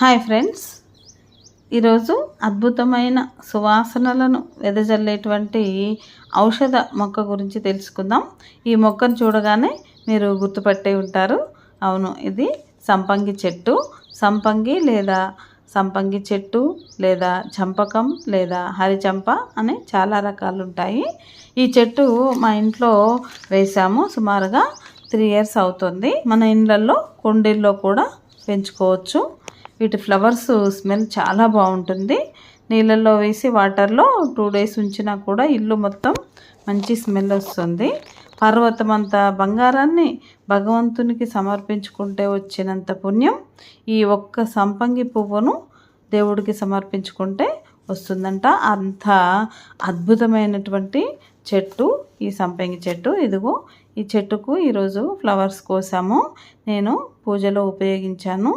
Hi friends, ఈరోజు అద్భుతమైన సువాసనలను వెదజల్లేటువంటి ఔషధ మొక్క గురించి తెలుసుకుందాం. ఈ మొక్కను చూడగానే మీరు గుర్తుపట్టే ఉంటారు. అవును, ఇది సంపంగి చెట్టు. సంపంగి చెట్టు లేదా చంపకం లేదా హరిచంప అనే చాలా రకాలు ఉంటాయి. ఈ చెట్టు మా ఇంట్లో వేసాము. సుమారుగా 3 years అవుతుంది. మన ఇళ్ళల్లో కుండీల్లో కూడా పెంచుకోవచ్చు. వీటి ఫ్లవర్స్ స్మెల్ చాలా బాగుంటుంది. నీళ్ళల్లో వేసి వాటర్లో 2 days ఉంచినా కూడా ఇల్లు మొత్తం మంచి స్మెల్ వస్తుంది. పర్వతమంత బంగారాన్ని భగవంతునికి సమర్పించుకుంటే వచ్చినంత పుణ్యం ఈ ఒక్క సంపంగి పువ్వును దేవుడికి సమర్పించుకుంటే వస్తుందంట. అంత అద్భుతమైనటువంటి చెట్టు ఈ సంపంగి చెట్టు. ఈ చెట్టుకు ఈరోజు ఫ్లవర్స్ కోసాము. నేను పూజలో ఉపయోగించాను.